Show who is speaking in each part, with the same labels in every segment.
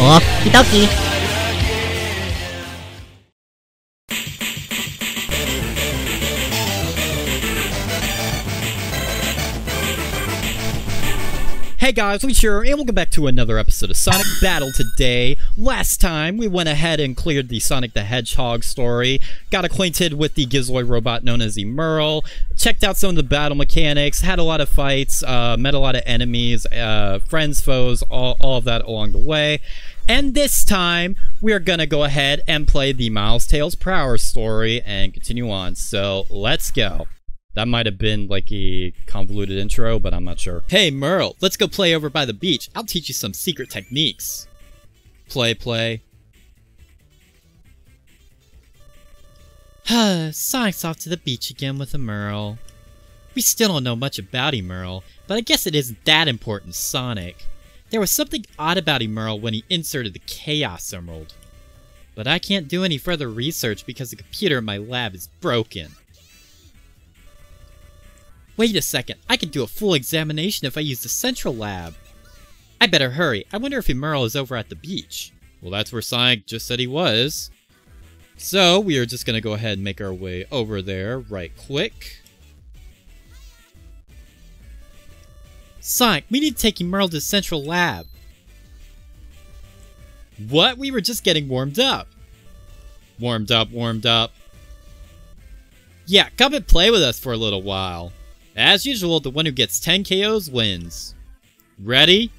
Speaker 1: Okie dokie.
Speaker 2: Hey guys, we here, and welcome back to another episode of Sonic Battle today. Last time, we went ahead and cleared the Sonic the Hedgehog story, got acquainted with the Gizoid robot known as Emerl, checked out some of the battle mechanics, had a lot of fights, met a lot of enemies, friends, foes, all of that along the way. And this time, we are gonna go ahead and play the Miles Tails Prower story and continue on, so let's go. That might have been like a convoluted intro, but I'm not sure. Hey Merle, let's go play over by the beach. I'll teach you some secret techniques. Play. Sonic's off to the beach again with Emerl. We still don't know much about Emerl, but I guess it isn't that important, Sonic. There was something odd about Emerl when he inserted the Chaos Emerald. But I can't do any further research because the computer in my lab is broken. Wait a second, I can do a full examination if I use the central lab. I better hurry. I wonder if Emerl is over at the beach. Well, that's where Sonic just said he was. So, we are just going to go ahead and make our way over there right quick. Sonic, we need to take Emerl to the central lab. What? We were just getting warmed up. Warmed up. Yeah, come and play with us for a little while. As usual, the one who gets 10 KOs wins. Ready?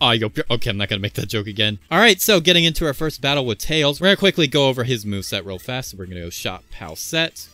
Speaker 2: Oh, okay, I'm not gonna make that joke again. Alright, so getting into our first battle with Tails, we're gonna quickly go over his moveset real fast. So we're gonna go shot, pow, set.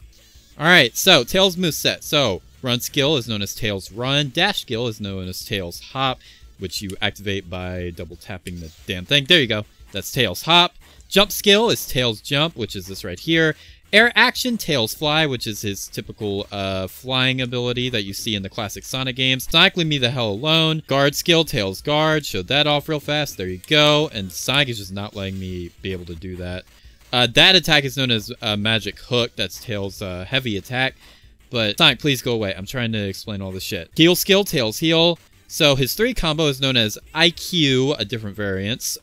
Speaker 2: Alright, so Tails moveset. So, run skill is known as Tails Run. Dash skill is known as Tails Hop, which you activate by double tapping the damn thing. There you go. That's Tails Hop. Jump skill is Tails Jump, which is this right here. Air action, Tails Fly, which is his typical flying ability that you see in the classic Sonic games. Sonic, leave me the hell alone. Guard skill, Tails Guard. Showed that off real fast. There you go. And Sonic is just not letting me be able to do that. That attack is known as Magic Hook. That's Tails' heavy attack. But Sonic, please go away. I'm trying to explain all this shit. Heal skill, Tails Heal. So his 3 combo is known as IQ, a different variance,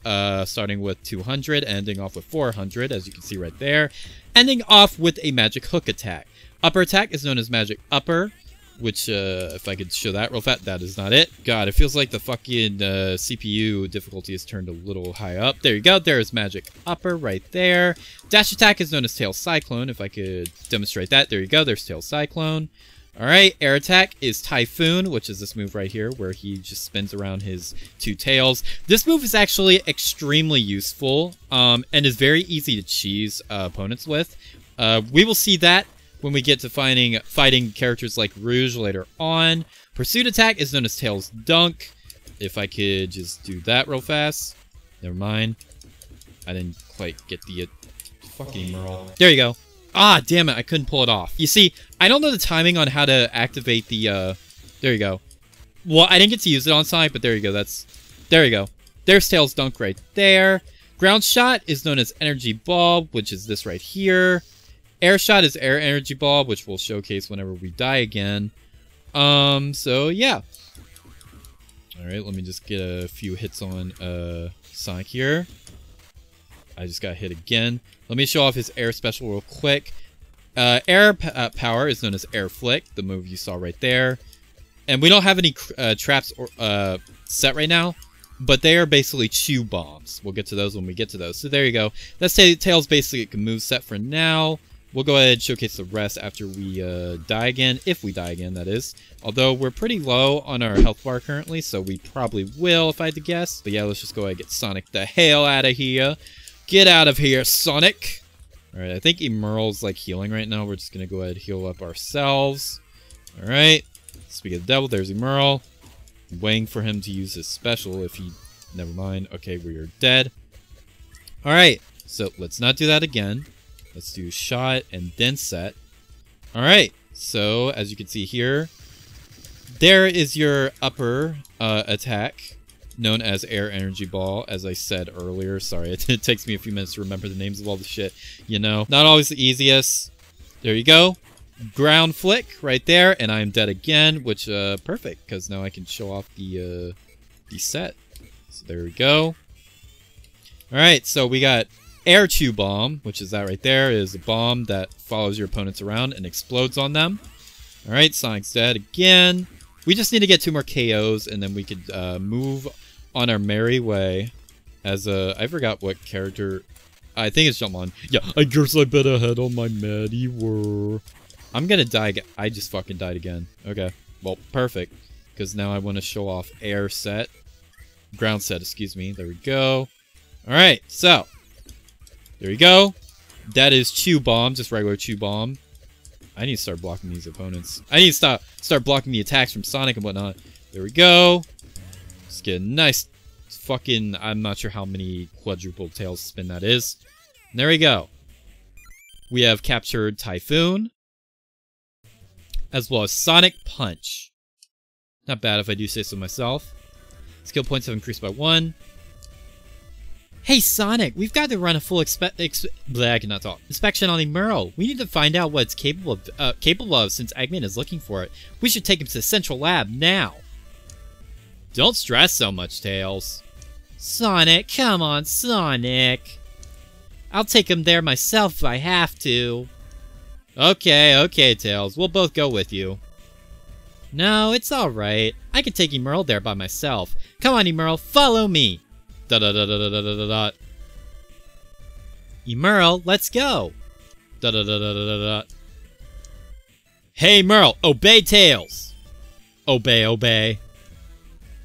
Speaker 2: starting with 200, ending off with 400, as you can see right there. Ending off with a Magic Hook attack. Upper attack is known as Magic Upper, which, if I could show that real fast, that is not it. God, it feels like the fucking CPU difficulty is turned a little high up. There you go, there's Magic Upper right there. Dash attack is known as Tails Cyclone, if I could demonstrate that. There you go, there's Tails Cyclone. Alright, air attack is Typhoon, which is this move right here, where he just spins around his 2 tails. This move is actually extremely useful, and is very easy to cheese opponents with. We will see that when we get to fighting characters like Rouge later on. Pursuit attack is known as Tails Dunk. If I could just do that real fast. Never mind. I didn't quite get the fucking Emerl. There you go. Ah, damn it, I couldn't pull it off. You see, I don't know the timing on how to activate the, there you go. Well, I didn't get to use it on Sonic, but there you go, there you go. There's Tails Dunk right there. Ground Shot is known as Energy Bulb, which is this right here. Air Shot is Air Energy Bulb, which we'll showcase whenever we die again. So, yeah. Alright, let me just get a few hits on, Sonic here. I just got hit again. Let me show off his air special real quick. Air power is known as Air Flick, the move you saw right there. And we don't have any traps set right now, but they are basically chew bombs. We'll get to those when we get to those. So there you go. That's Tails' basic move set for now. We'll go ahead and showcase the rest after we die again, if we die again, that is. Although we're pretty low on our health bar currently, so we probably will if I had to guess. But yeah, let's just go ahead and get Sonic the hell out of here. Get out of here, Sonic! Alright, I think Emerl's like healing right now. We're just gonna go ahead and heal up ourselves. Alright. Speak of the devil, there's Emerl. I'm waiting for him to use his special if he... Never mind. Okay, we are dead. Alright, so let's not do that again. Let's do shot and then set. Alright, so as you can see here, there is your upper attack, known as Air Energy Ball, as I said earlier. Sorry, it takes me a few minutes to remember the names of all the shit, you know. Not always the easiest. There you go. Ground flick right there, and I'm dead again, which, perfect, because now I can show off the set. So there we go. Alright, so we got Air Chew Bomb, which is that right there, is a bomb that follows your opponents around and explodes on them. Alright, Sonic's dead again. We just need to get 2 more KOs, and then we could move on our merry way as I forgot what character. I think it's Jumpman. Yeah, I guess I better head on my Maddie were. I'm gonna die again. I just fucking died again. Okay, well, perfect. Because now I want to show off air set. Ground set, excuse me. There we go. Alright, so. There we go. That is Chew Bomb, just regular Chew Bomb. I need to start blocking these opponents. I need to start blocking the attacks from Sonic and whatnot. There we go. Just get a nice fucking, I'm not sure how many quadruple tails spin that is. And there we go. We have captured Typhoon, as well as Sonic Punch. Not bad if I do say so myself. Skill points have increased by 1. Hey Sonic, we've got to run a full inspection on Emerl. We need to find out what it's capable of since Eggman is looking for it. We should take him to the central lab now. Don't stress so much, Tails. Sonic, come on, Sonic. I'll take him there myself if I have to. Okay, Tails. We'll both go with you. No, it's alright. I can take Emerl there by myself. Come on, Emerl, follow me. Emerl, let's go. Hey, Emerl, obey Tails. Obey.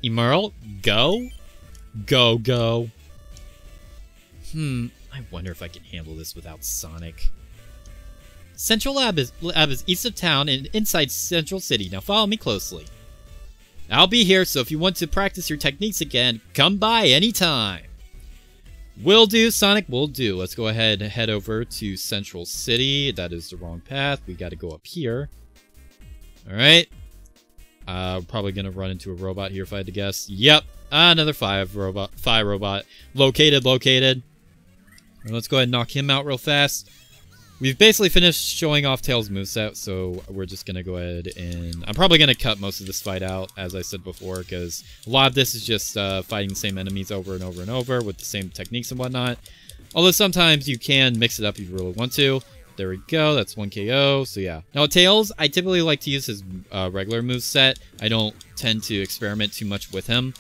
Speaker 2: Emerl, go. Go. I wonder if I can handle this without Sonic. Central Lab is east of town and inside Central City. Now follow me closely. I'll be here, so if you want to practice your techniques again, come by anytime. Will do, Sonic, will do. Let's go ahead and head over to Central City. That is the wrong path. We got to go up here. Alright. Probably going to run into a robot here if I had to guess. Yep. Another Phi robot. Located. Let's go ahead and knock him out real fast. We've basically finished showing off Tails' moveset, so we're just going to go ahead and... I'm probably going to cut most of this fight out, as I said before, because a lot of this is just fighting the same enemies over and over and over with the same techniques and whatnot. Although sometimes you can mix it up if you really want to. There we go, that's 1 KO, so yeah. Now Tails, I typically like to use his regular moveset. I don't tend to experiment too much with him.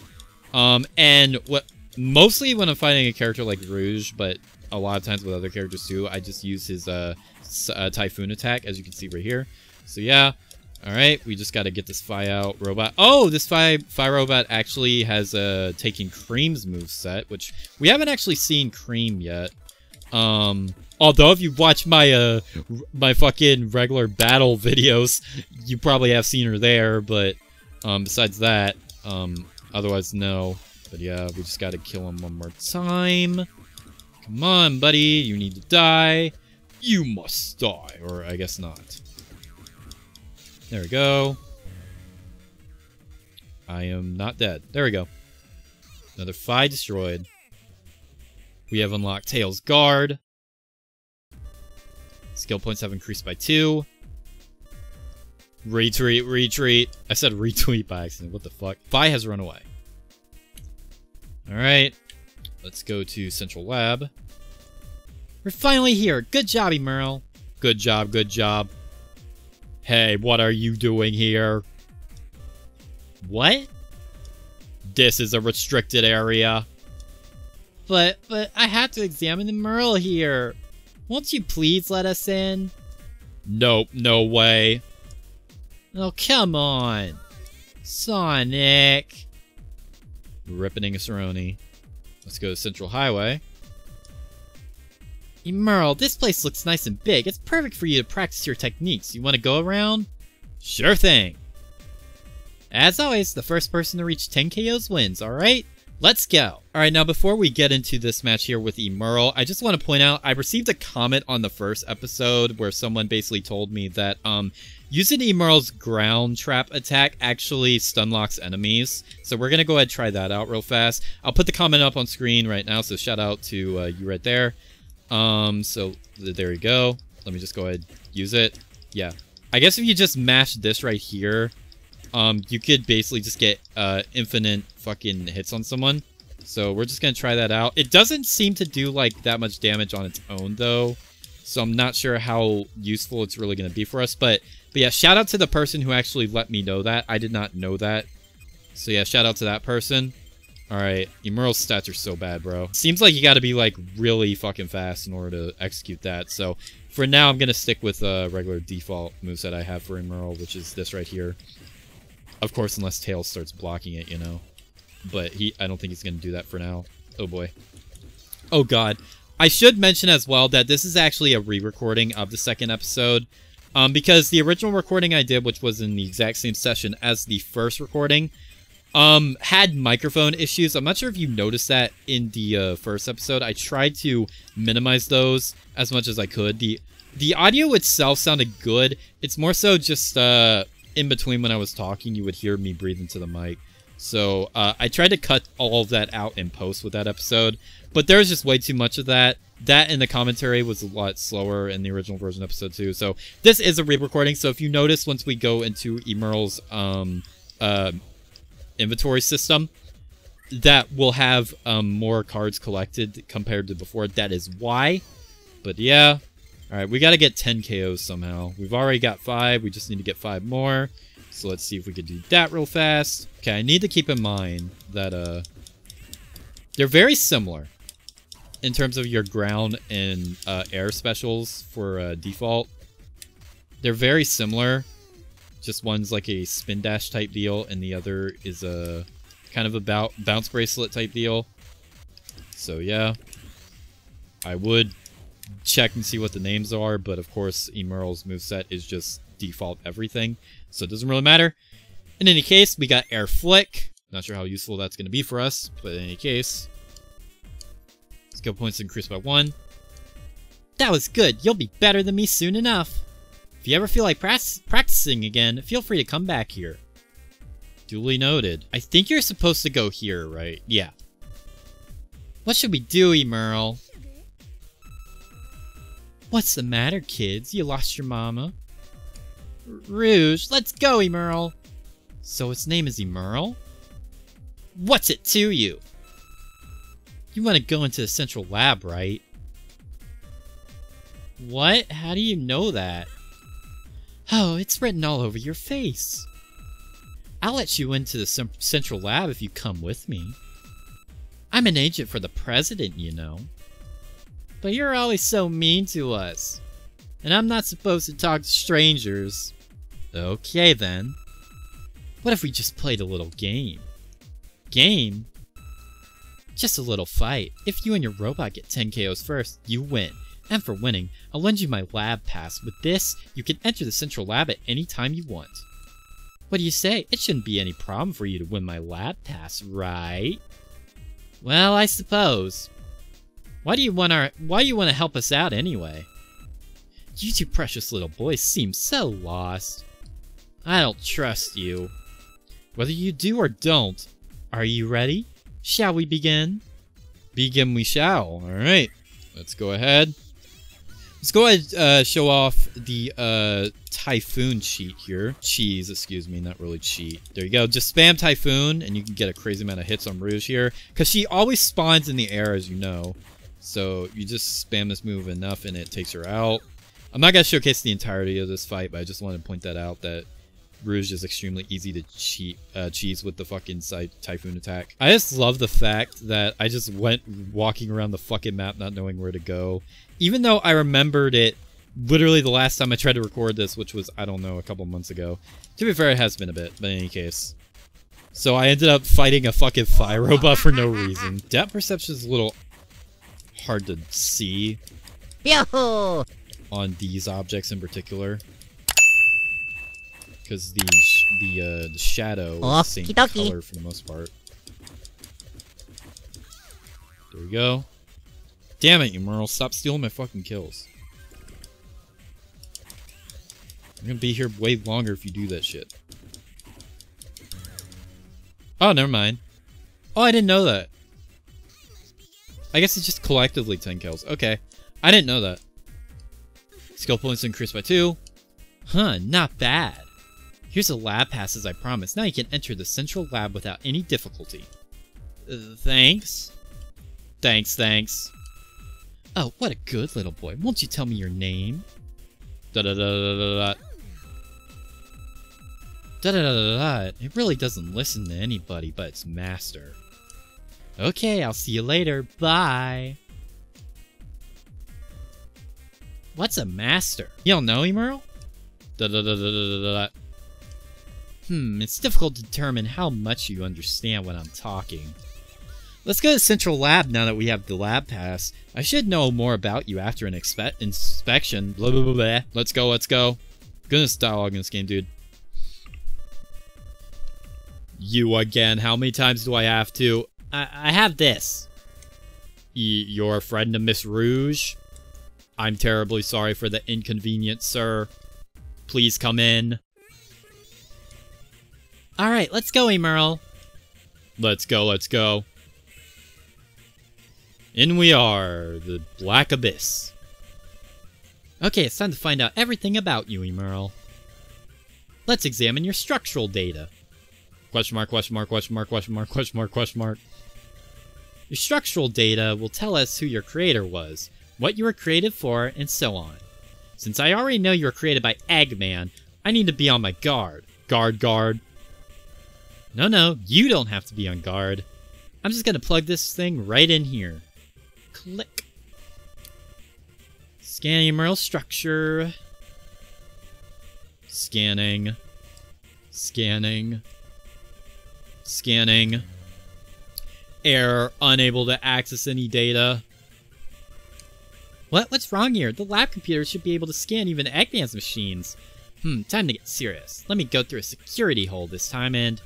Speaker 2: Mostly when I'm fighting a character like Rouge, but a lot of times with other characters too, I just use his Typhoon attack, as you can see right here. So yeah, alright, we just gotta get this Phi out robot. Oh, this Phi robot actually has taken Cream's moveset, which we haven't actually seen Cream yet. Although if you watch my my fucking regular battle videos, you probably have seen her there, but besides that, otherwise no. But yeah, we just gotta kill him one more time. Come on, buddy, you need to die. You must die, or I guess not. There we go. I am not dead. There we go. Another Phi destroyed. We have unlocked Tails' Guard. Skill points have increased by 2. Retreat. I said retweet by accident. What the fuck? Phi has run away. Alright. Let's go to Central Lab. We're finally here. Good job, Emerl. Good job. Hey, what are you doing here? What? This is a restricted area. But I have to examine Emerl here. Won't you please let us in? Nope, no way. Oh, come on. Sonic. Ripping a Cerrone. Let's go to Central Highway. Emerl, this place looks nice and big. It's perfect for you to practice your techniques. You want to go around? Sure thing. As always, the first person to reach 10 KOs wins, alright? Let's go. Alright, now before we get into this match here with Emerl, I just want to point out, I received a comment on the first episode where someone basically told me that using Emerl's ground trap attack actually stun locks enemies. So we're going to go ahead and try that out real fast. I'll put the comment up on screen right now, so shout out to you right there. So there we go. Let me just go ahead and use it. Yeah. I guess if you just mash this right here, you could basically just get infinite fucking hits on someone. So we're just going to try that out. It doesn't seem to do like that much damage on its own though. So I'm not sure how useful it's really going to be for us. But yeah, shout out to the person who actually let me know that. I did not know that. So yeah, shout out to that person. Alright, Emerl's stats are so bad, bro. Seems like you gotta be, like, really fucking fast in order to execute that. So, for now, I'm gonna stick with a regular default moveset I have for Emerl, which is this right here. Of course, unless Tails starts blocking it, you know. But I don't think he's gonna do that for now. Oh boy. Oh god. I should mention as well that this is actually a re-recording of the second episode. Because the original recording I did, which was in the exact same session as the first recording, had microphone issues. I'm not sure if you noticed that in the first episode. I tried to minimize those as much as I could. The audio itself sounded good. It's more so just in between when I was talking, you would hear me breathe into the mic. So I tried to cut all of that out in post with that episode, but there was just way too much of that. That and the commentary was a lot slower in the original version episode too. So this is a re-recording. So if you notice, once we go into Emerl's inventory system, that will have more cards collected compared to before. That is why. But yeah. Alright, we got to get 10 KOs somehow. We've already got 5. We just need to get 5 more. So let's see if we can do that real fast. Okay, I need to keep in mind that they're very similar in terms of your ground and air specials for default. They're very similar. Just one's like a spin dash type deal, and the other is a kind of a bounce bracelet type deal. So yeah, I would check and see what the names are, but of course Emerl's moveset is just default everything, so it doesn't really matter. In any case, we got Air Flick. Not sure how useful that's going to be for us, but in any case, skill points increased by 1. That was good. You'll be better than me soon enough. If you ever feel like practicing again, feel free to come back here. Duly noted. I think you're supposed to go here, right? Yeah. What should we do, Emerl? What's the matter, kids? You lost your mama? Rouge, let's go, Emerl. So its name is Emerl? What's it to you? You want to go into the central lab, right? What? How do you know that? Oh, it's written all over your face. I'll let you into the central lab if you come with me. I'm an agent for the president, you know. But you're always so mean to us. And I'm not supposed to talk to strangers. Okay, then. What if we just played a little game? Game? Just a little fight. If you and your robot get 10 KOs first, you win. And for winning, I'll lend you my lab pass. With this, you can enter the central lab at any time you want. What do you say? It shouldn't be any problem for you to win my lab pass, right? Well, I suppose. Why do you want to help us out anyway? You two precious little boys seem so lost. I don't trust you. Whether you do or don't, are you ready? Shall we begin? Begin we shall. Alright. Let's go ahead. Let's go ahead and show off the Typhoon cheat here. Cheese, excuse me, not really cheat. There you go. Just spam Typhoon and you can get a crazy amount of hits on Rouge here. Because she always spawns in the air, as you know. So you just spam this move enough and it takes her out. I'm not going to showcase the entirety of this fight, but I just wanted to point that out, that Rouge is extremely easy to cheese with the fucking Typhoon attack. I just love the fact that I just went walking around the fucking map not knowing where to go. Even though I remembered it literally the last time I tried to record this, which was, I don't know, a couple months ago. To be fair, it has been a bit, but in any case. So I ended up fighting a fucking fire robot for no reason. Depth perception is a little hard to see on these objects in particular. Because the shadow is the same color for the most part. There we go. Damn it, Emerl. Stop stealing my fucking kills. I'm gonna be here way longer if you do that shit. Oh, never mind. Oh, I didn't know that. I guess it's just collectively 10 kills. Okay. I didn't know that. Skill points increased by 2. Huh, not bad. Here's a lab pass as I promised. Now you can enter the central lab without any difficulty. Thanks. Thanks. Oh, what a good little boy. Won't you tell me your name? Da-da-da-da-da-da. Da-da-da-da-da. It really doesn't listen to anybody but its master. Okay, I'll see you later. Bye. What's a master? You don't know, Emerl? Da-da-da-da-da-da-da. It's difficult to determine how much you understand when I'm talking. Let's go to Central Lab now that we have the lab pass. I should know more about you after an inspection. Blah, blah, blah, blah. Let's go. Goodness dialogue in this game, dude. You again. How many times do I have to? I have this. You're a friend of Miss Rouge? I'm terribly sorry for the inconvenience, sir. Please come in. Alright, let's go, Emerl. Let's go. In we are, the Black Abyss. Okay, it's time to find out everything about you, Emerl. Let's examine your structural data. Question mark. Your structural data will tell us who your creator was, what you were created for, and so on. Since I already know you were created by Eggman, I need to be on my guard. Guard. No, you don't have to be on guard. I'm just gonna plug this thing right in here. Click. Scan Emerl structure. Scanning. Error, unable to access any data. What's wrong here? The lab computer should be able to scan even Eggman's machines. Time to get serious. Let me go through a security hole this time and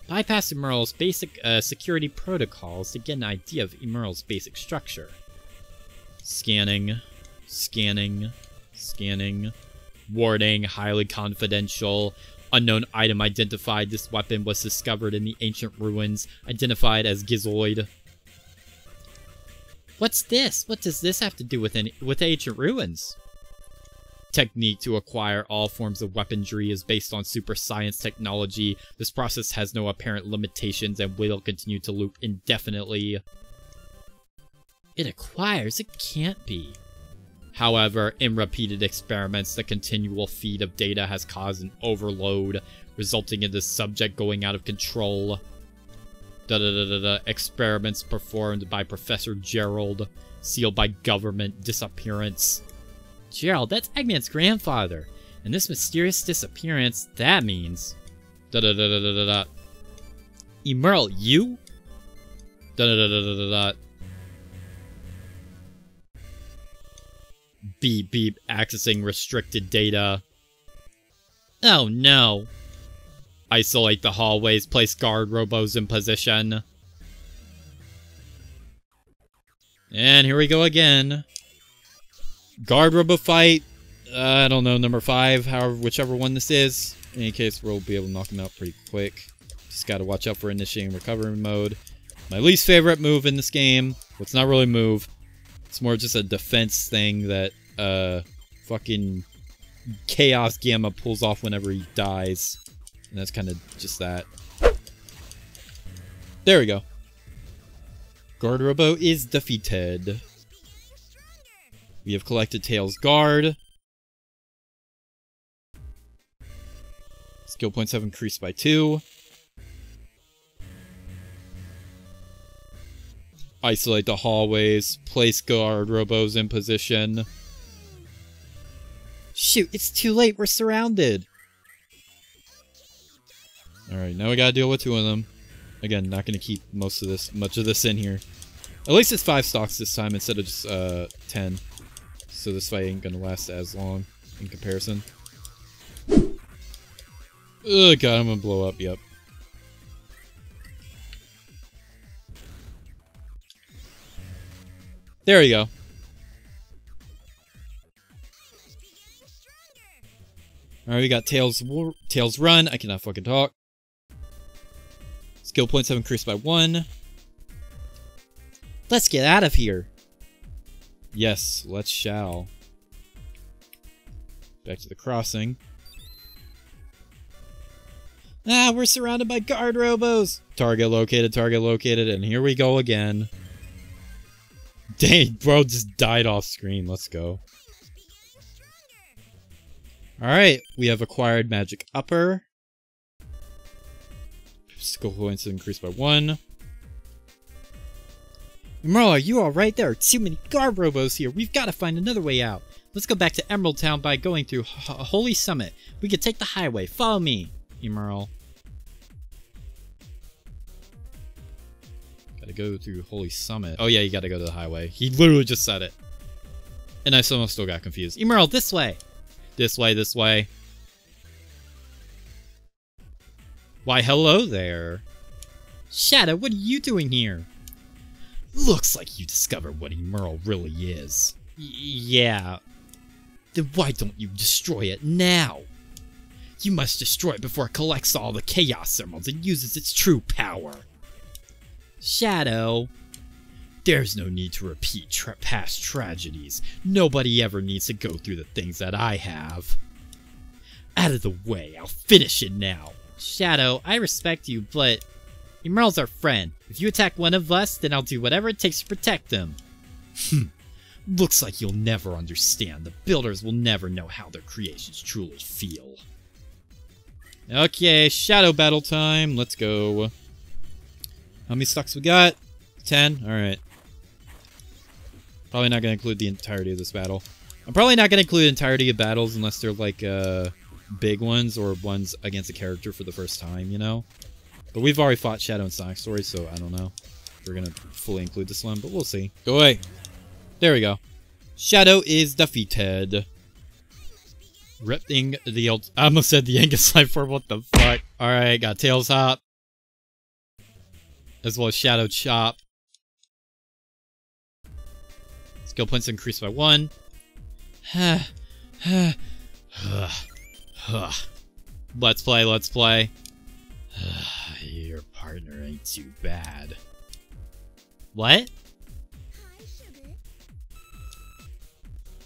Speaker 2: bypass Emerl's basic security protocols to get an idea of Emerl's basic structure. Scanning. Warning, highly confidential. Unknown item identified. This weapon was discovered in the ancient ruins, identified as Gizoid. What's this? What does this have to do with ancient ruins? Technique to acquire all forms of weaponry is based on super science technology. This process has no apparent limitations and will continue to loop indefinitely. It acquires? It can't be. However, in repeated experiments, the continual feed of data has caused an overload, resulting in the subject going out of control. Experiments performed by Professor Gerald, sealed by government disappearance. Gerald, that's Eggman's grandfather, and this mysterious disappearance, that means... Emerl, you? Beep, accessing restricted data. Oh no. Isolate the hallways, place guard robos in position. And here we go again. Guard robo fight. I don't know, number 5, whichever one this is. In any case, we'll be able to knock him out pretty quick. Just gotta watch out for initiating recovery mode. My least favorite move in this game. Well, it's not really a move. It's more just a defense thing that, fucking Chaos Gamma pulls off whenever he dies. And that's kind of just that. There we go. Guard Robo is defeated. We have collected Tails' guard. Skill points have increased by 2. Isolate the hallways. Place guard robos in position. Shoot, it's too late. We're surrounded. Alright, now we gotta deal with 2 of them. Again, not gonna keep much of this in here. At least it's 5 stocks this time instead of just 10. So this fight ain't gonna last as long in comparison. Oh god, I'm gonna blow up, yep. There we go. Alright, we got Tails Run. I cannot fucking talk. Skill points have increased by 1. Let's get out of here. Yes, let's shall. Back to the crossing. Ah, we're surrounded by guard robos. Target located, and here we go again. Dang, bro just died off screen. Let's go. Alright, we have acquired magic upper. Skill points increased by 1. Emerl, are you alright? There are too many guard robos here. We've got to find another way out. Let's go back to Emerald Town by going through Holy Summit. We can take the highway. Follow me, Emerl. Gotta go through Holy Summit. Oh yeah, you gotta go to the highway. He literally just said it. And I somehow still got confused. Emerl, this way! This way, this way. Why, hello there. Shadow, what are you doing here? Looks like you discovered what Emerl really is. Yeah. Then why don't you destroy it now? You must destroy it before it collects all the Chaos Emeralds and uses its true power. Shadow. There's no need to repeat past tragedies. Nobody ever needs to go through the things that I have. Out of the way, I'll finish it now. Shadow, I respect you, but Emerl's our friend. If you attack one of us, then I'll do whatever it takes to protect them. Looks like you'll never understand. The builders will never know how their creations truly feel. Okay, shadow battle time. Let's go. How many stocks we got? 10? Alright. Probably not going to include the entirety of this battle. I'm probably not going to include the entirety of battles unless they're like big ones or ones against a character for the first time, you know? But we've already fought Shadow and Sonic Story, so I don't know if we're going to fully include this one, but we'll see. Go away. There we go. Shadow is defeated. Ripping the old... I almost said the Angus Life Form, what the fuck? Alright, got Tails Hop. As well as Shadow Chop. Skill points increased by 1. Let's play, let's play. Your partner ain't too bad. What?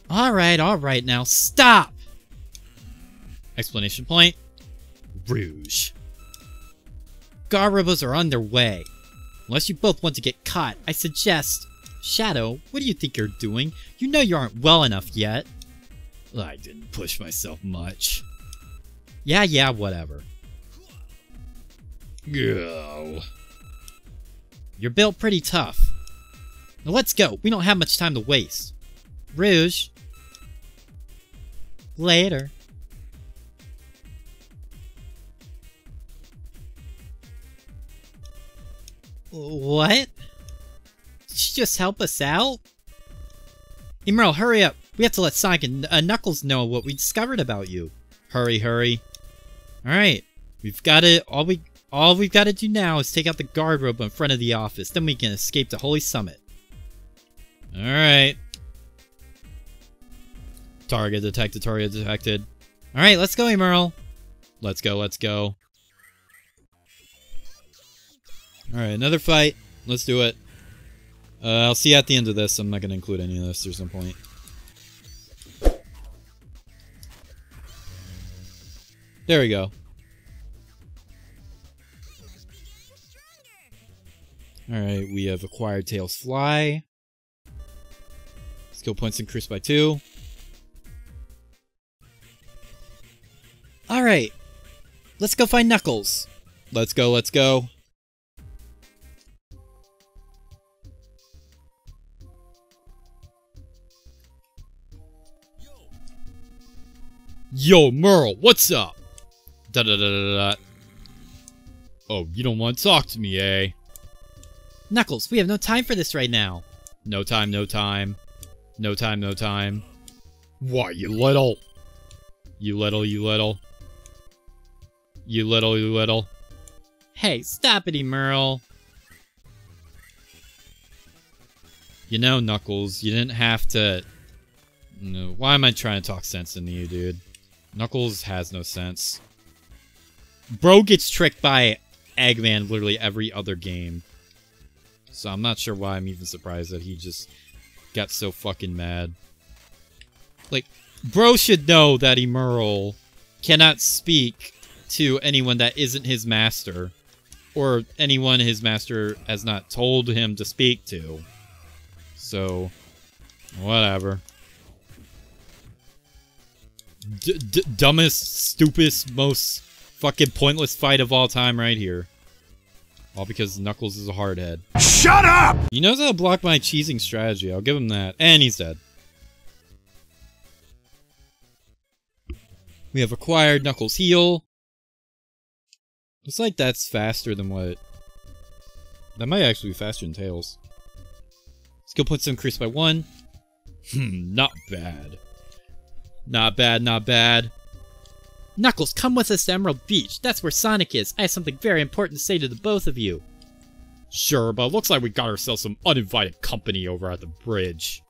Speaker 2: Alright, now stop! Explanation point. Rouge. Guard robos are on their way. Unless you both want to get caught, I suggest... Shadow, what do you think you're doing? You know you aren't well enough yet. I didn't push myself much. Yeah, whatever. Go. You're built pretty tough. Now let's go. We don't have much time to waste. Rouge. Later. What? Did you just help us out? Emerl, hurry up. We have to let Sonic and Knuckles know what we discovered about you. Hurry. Alright. We've got it. All we've got to do now is take out the guard rope in front of the office. Then we can escape to Holy Summit. Alright. Target detected. Alright, let's go, Emerl. Let's go. Alright, another fight. Let's do it. I'll see you at the end of this. I'm not going to include any of this. There's no point. There we go. Alright, we have acquired Tails Fly. Skill points increased by 2. Alright. Let's go find Knuckles. Let's go. Yo, Merle, what's up? Oh, you don't want to talk to me, eh? Knuckles, we have no time for this right now. No time. Why, you little? You little. Hey, stop it, Emerl. You know, Knuckles, you didn't have to... No, why am I trying to talk sense into you, dude? Knuckles has no sense. Bro gets tricked by Eggman literally every other game. So I'm not sure why I'm even surprised that he just got so fucking mad. Like, bro should know that Emerl cannot speak to anyone that isn't his master. Or anyone his master has not told him to speak to. So, whatever. Dumbest, stupidest, most fucking pointless fight of all time right here. All because Knuckles is a hardhead.
Speaker 1: Shut up!
Speaker 2: He knows how to block my cheesing strategy. I'll give him that. And he's dead. We have acquired Knuckles' heal. Looks like that's faster than what... That might actually be faster than Tails. Skill points increased by 1. Not bad. Not bad, not bad. Knuckles, come with us to Emerald Beach. That's where Sonic is. I have something very important to say to the both of you. Sure, but it looks like we got ourselves some uninvited company over at the bridge.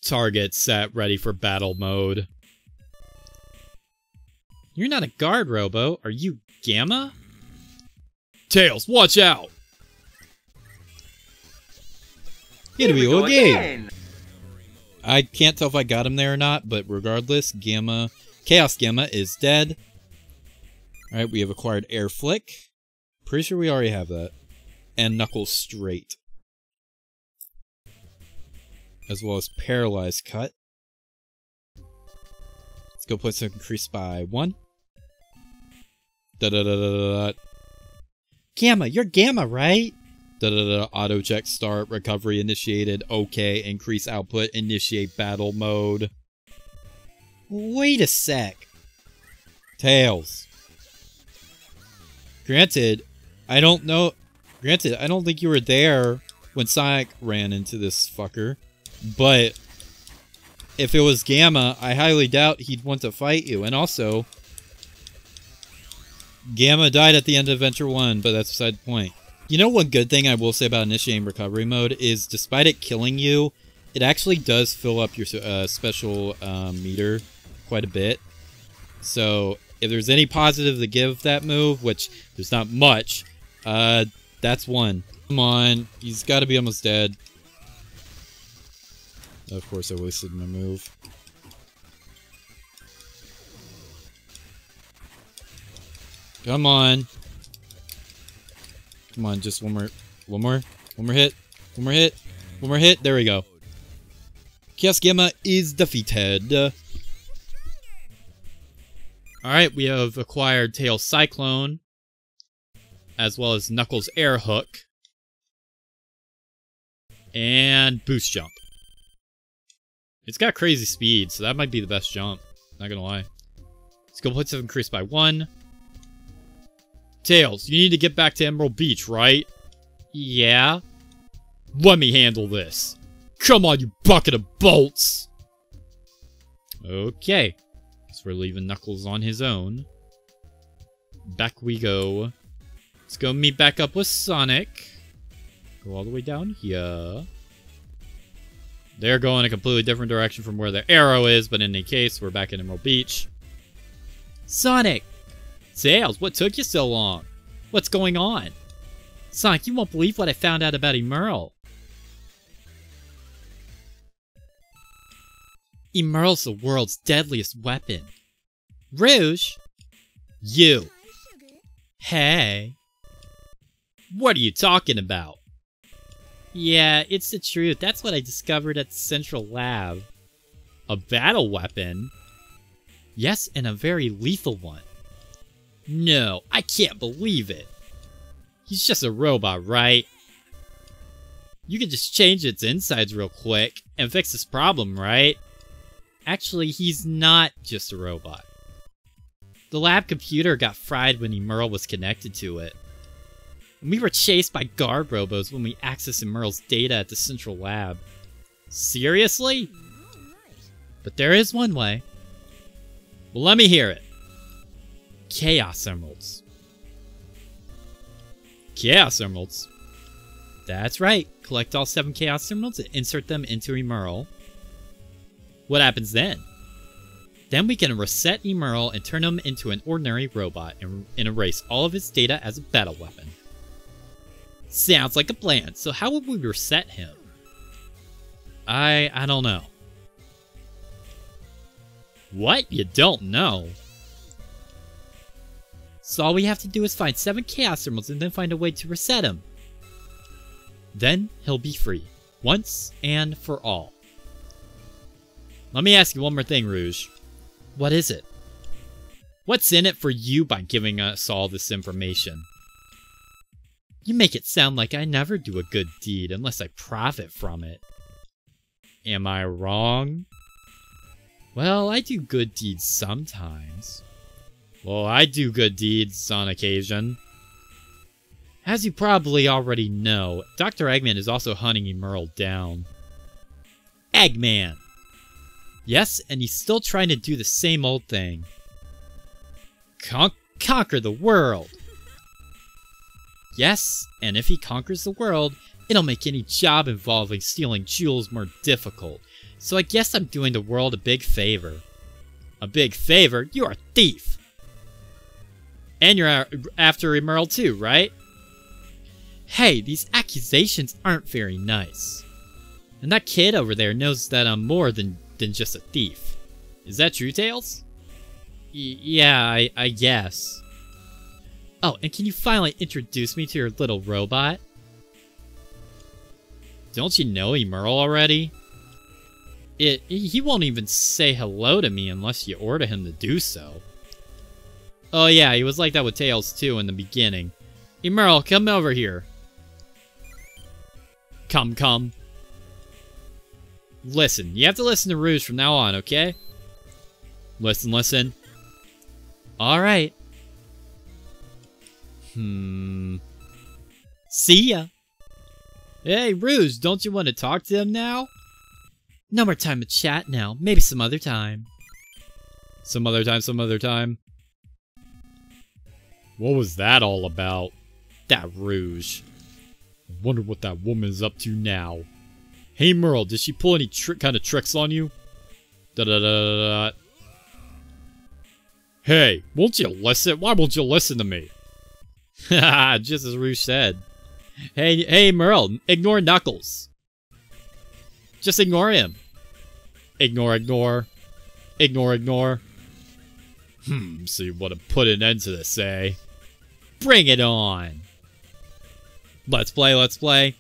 Speaker 2: Target set, ready for battle mode. You're not a guard, Robo. Are you Gamma? Tails, watch out! Here we go again! I can't tell if I got him there or not, but regardless, Chaos Gamma is dead. Alright, we have acquired Air Flick. Pretty sure we already have that. And Knuckles Straight. As well as Paralyzed Cut. Skill points increased by 1. Da-da-da-da-da-da. Gamma, you're Gamma, right? Da-da-da-da. Auto check start. Recovery initiated. Okay. Increase output. Initiate battle mode. Wait a sec. Tails. Granted, I don't think you were there when Sonic ran into this fucker. But if it was Gamma, I highly doubt he'd want to fight you. And also, Gamma died at the end of Adventure 1, but that's beside the point. You know, one good thing I will say about initiating recovery mode is, despite it killing you, it actually does fill up your special meter quite a bit. So, if there's any positive to give that move, which there's not much, that's one. Come on, he's got to be almost dead. Of course I wasted my move. Come on. Come on, just one more hit. One more hit. One more hit. There we go. Chaos Gamma is defeated. Alright, we have acquired Tails Cyclone. As well as Knuckles Air Hook. And Boost Jump. It's got crazy speed, so that might be the best jump. Not gonna lie. Skill points have increased by 1. Tails, you need to get back to Emerald Beach, right? Yeah. Let me handle this. Come on, you bucket of bolts! Okay. So we're leaving Knuckles on his own. Back we go. Let's go meet back up with Sonic. Go all the way down here. They're going a completely different direction from where the arrow is, but in any case, we're back in Emerald Beach. Sonic! Tails, what took you so long? What's going on? Sonic, you won't believe what I found out about Emerl. Emerl's the world's deadliest weapon. Rouge? You. Hey. What are you talking about? Yeah, it's the truth. That's what I discovered at the Central Lab. A battle weapon? Yes, and a very lethal one. No, I can't believe it. He's just a robot, right? You can just change its insides real quick and fix this problem, right? Actually, he's not just a robot. The lab computer got fried when Emerl was connected to it. And we were chased by guard robos when we accessed Emerl's data at the Central Lab. Seriously? But there is one way. Well, let me hear it. Chaos Emeralds. Chaos Emeralds? That's right. Collect all 7 Chaos Emeralds and insert them into Emerl. What happens then? Then we can reset Emerl and turn him into an ordinary robot and erase all of his data as a battle weapon. Sounds like a plan. So how would we reset him? I don't know. What? You don't know? So all we have to do is find 7 Chaos Emeralds and then find a way to reset him. Then he'll be free. Once and for all. Let me ask you one more thing, Rouge. What is it? What's in it for you by giving us all this information? You make it sound like I never do a good deed unless I profit from it. Am I wrong? Well, I do good deeds sometimes. Well, I do good deeds on occasion. As you probably already know, Dr. Eggman is also hunting Emerl down. Eggman! Yes, and he's still trying to do the same old thing. Conquer the world! Yes, and if he conquers the world, it'll make any job involving stealing jewels more difficult. So I guess I'm doing the world a big favor. A big favor? You're a thief! And you're after Emerl too, right? Hey, these accusations aren't very nice. And that kid over there knows that I'm more than just a thief. Is that true, Tails? Yeah, I guess. Oh, and can you finally introduce me to your little robot? Don't you know Emerl already? He won't even say hello to me unless you order him to do so. Oh yeah, he was like that with Tails too in the beginning. Emerl, come over here. Come. Listen, you have to listen to Rouge from now on, okay? Listen. Alright. See ya. Hey, Rouge, don't you want to talk to him now? No more time to chat now. Maybe some other time. Some other time. What was that all about? That Rouge. I wonder what that woman's up to now. Hey Emerl, did she pull any kind of tricks on you? Hey, won't you listen? Why won't you listen to me? Haha, just as Rouge said. Hey Emerl, ignore Knuckles. Just ignore him. Ignore. So you want to put an end to this, eh? Bring it on. Let's play.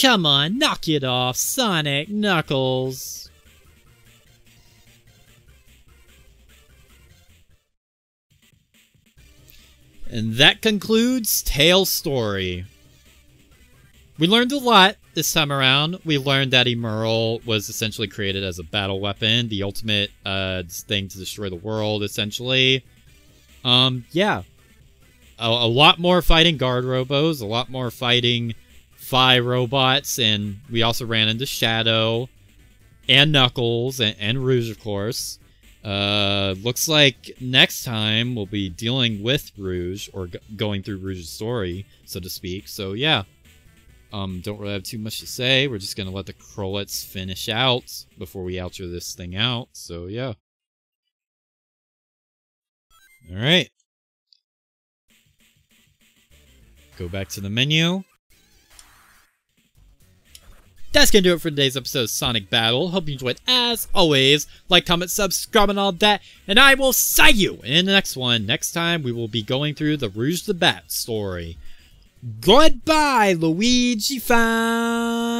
Speaker 2: Come on, knock it off, Sonic, Knuckles. And that concludes Tails' story. We learned a lot this time around. We learned that Emerl was essentially created as a battle weapon, the ultimate thing to destroy the world, essentially. Yeah. A lot more fighting guard robos, a lot more fighting Phi robots, and we also ran into Shadow and Knuckles and Rouge, of course. Looks like next time we'll be dealing with Rouge, or going through Rouge's story, so to speak. So yeah, don't really have too much to say. We're just gonna let the Krolets finish out before we outro this thing out. So yeah. All right. Go back to the menu. That's gonna do it for today's episode of Sonic Battle. Hope you enjoyed as always. Like, comment, subscribe, and all that. And I will see you in the next one. Next time, we will be going through the Rouge the Bat story. Goodbye, Luigi fans!